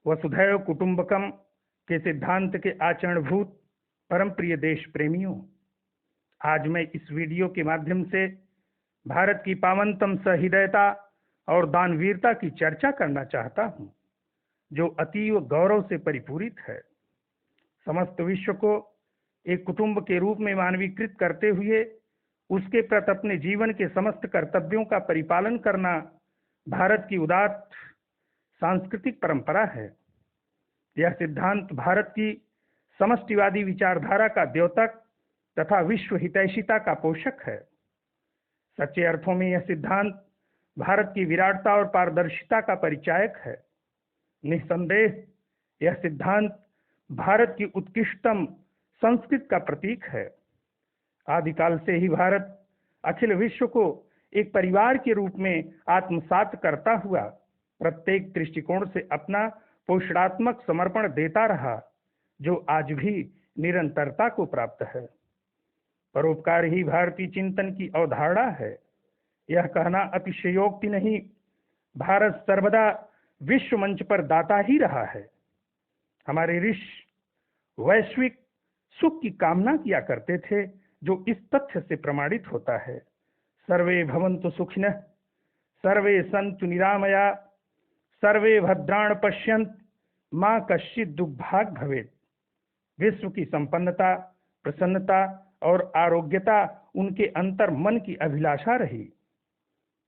वसुधैव कुटुंबकम के सिद्धांत के आचरणभूत परम प्रिय देश प्रेमियों, आज मैं इस वीडियो के माध्यम से भारत की पावनतम सहृदयता और दानवीरता की चर्चा करना चाहता हूं, जो अतीव गौरव से परिपूरित है। समस्त विश्व को एक कुटुंब के रूप में मानवीकृत करते हुए उसके प्रति अपने जीवन के समस्त कर्तव्यों का परिपालन करना भारत की उदात्त सांस्कृतिक परंपरा है। यह सिद्धांत भारत की समष्टिवादी विचारधारा का द्योतक तथा विश्व हितैषिता का पोषक है। सच्चे अर्थों में यह सिद्धांत भारत की विराटता और पारदर्शिता का परिचायक है। निस्संदेह यह सिद्धांत भारत की उत्कृष्टतम संस्कृति का प्रतीक है। आदिकाल से ही भारत अखिल विश्व को एक परिवार के रूप में आत्मसात करता हुआ प्रत्येक दृष्टिकोण से अपना पोषणात्मक समर्पण देता रहा, जो आज भी निरंतरता को प्राप्त है। परोपकार ही भारतीय चिंतन की अवधारणा है। यह कहना अतिशयोक्ति नहीं, भारत सर्वदा विश्व मंच पर दाता ही रहा है। हमारे ऋषि वैश्विक सुख की कामना किया करते थे, जो इस तथ्य से प्रमाणित होता है। सर्वे भवन्तु सुखिनः, सर्वे सन्तु निरामया, सर्वे भद्राण पश्यन्तु, मां कश्चित् दुर्भाग् भवेत्। विश्व की संपन्नता, प्रसन्नता और आरोग्यता उनके अंतर मन की अभिलाषा रही।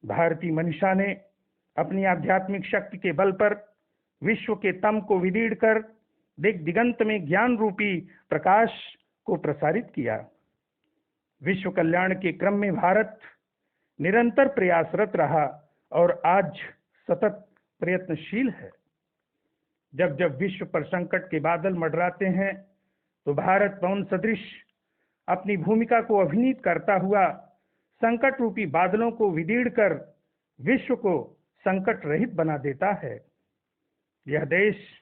भारतीय मनीषा ने अपनी आध्यात्मिक शक्ति के बल पर विश्व के तम को विदीर्ण कर दिग दिगंत में ज्ञान रूपी प्रकाश को प्रसारित किया। विश्व कल्याण के क्रम में भारत निरंतर प्रयासरत रहा और आज सतत प्रयत्नशील है। जब जब विश्व पर संकट के बादल मंडराते हैं, तो भारत पवन सदृश अपनी भूमिका को अभिनीत करता हुआ संकट रूपी बादलों को विदीर्ण कर विश्व को संकट रहित बना देता है। यह देश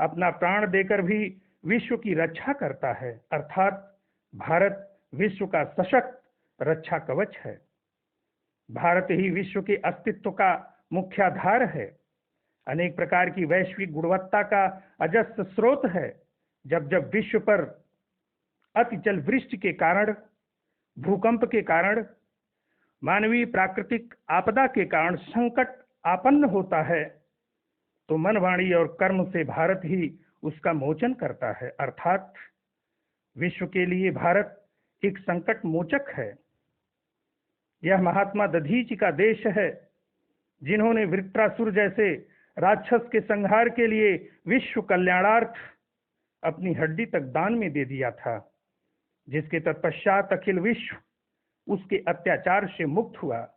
अपना प्राण देकर भी विश्व की रक्षा करता है, अर्थात भारत विश्व का सशक्त रक्षा कवच है। भारत ही विश्व के अस्तित्व का मुख्याधार है, अनेक प्रकार की वैश्विक गुणवत्ता का अजस्र स्रोत है। जब जब विश्व पर अतिजल वृष्टि के कारण, भूकंप के कारण, मानवीय प्राकृतिक आपदा के कारण संकट आपन्न होता है, तो मन, वाणी और कर्म से भारत ही उसका मोचन करता है, अर्थात विश्व के लिए भारत एक संकट मोचक है। यह महात्मा दधीचि का देश है, जिन्होंने वृत्रासुर जैसे राक्षस के संहार के लिए विश्व कल्याणार्थ अपनी हड्डी तक दान में दे दिया था, जिसके तत्पश्चात अखिल विश्व उसके अत्याचार से मुक्त हुआ।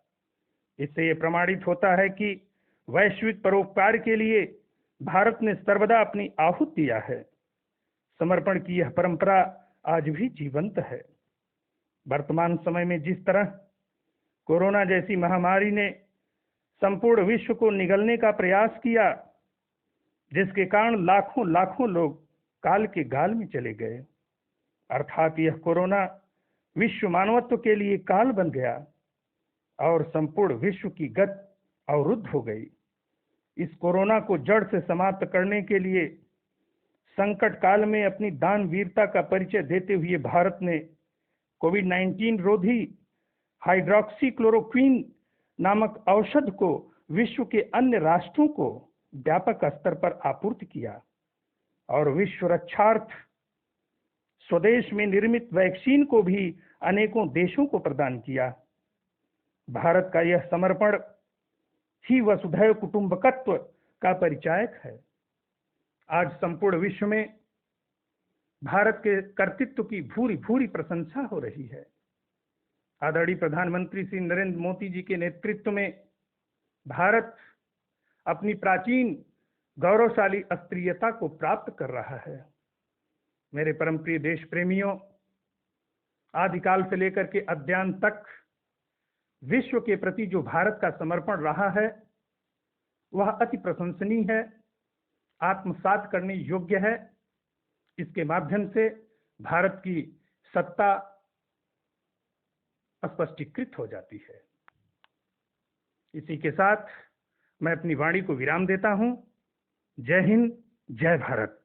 इससे यह प्रमाणित होता है कि वैश्विक परोपकार के लिए भारत ने सर्वदा अपनी आहूत दिया है। समर्पण की यह परंपरा आज भी जीवंत है। वर्तमान समय में जिस तरह कोरोना जैसी महामारी ने संपूर्ण विश्व को निगलने का प्रयास किया, जिसके कारण लाखों लाखों लोग काल के गाल में चले गए, अर्थात यह कोरोना विश्व मानवत्व के लिए काल बन गया और संपूर्ण विश्व की गति अवरुद्ध हो गई। इस कोरोना को जड़ से समाप्त करने के लिए संकट काल में अपनी दानवीरता का परिचय देते हुए भारत ने कोविड-19 रोधी हाइड्रोक्सीक्लोरोक्विन नामक औषध को विश्व के अन्य राष्ट्रों को व्यापक स्तर पर आपूर्ति किया और विश्व रक्षार्थ स्वदेश में निर्मित वैक्सीन को भी अनेकों देशों को प्रदान किया। भारत का यह समर्पण ही वसुधैव कुटुंबकत्व का परिचायक है। आज संपूर्ण विश्व में भारत के कर्तृत्व की भूरी भूरी प्रशंसा हो रही है। आदरणीय प्रधानमंत्री श्री नरेंद्र मोदी जी के नेतृत्व में भारत अपनी प्राचीन गौरवशाली अस्त्रीयता को प्राप्त कर रहा है। मेरे परम प्रिय देश प्रेमियों, आदिकाल से लेकर के अद्यान तक विश्व के प्रति जो भारत का समर्पण रहा है, वह अति प्रशंसनीय है, आत्मसात करने योग्य है। इसके माध्यम से भारत की सत्ता स्पष्टीकृत हो जाती है। इसी के साथ मैं अपनी वाणी को विराम देता हूं। जय हिंद, जय भारत।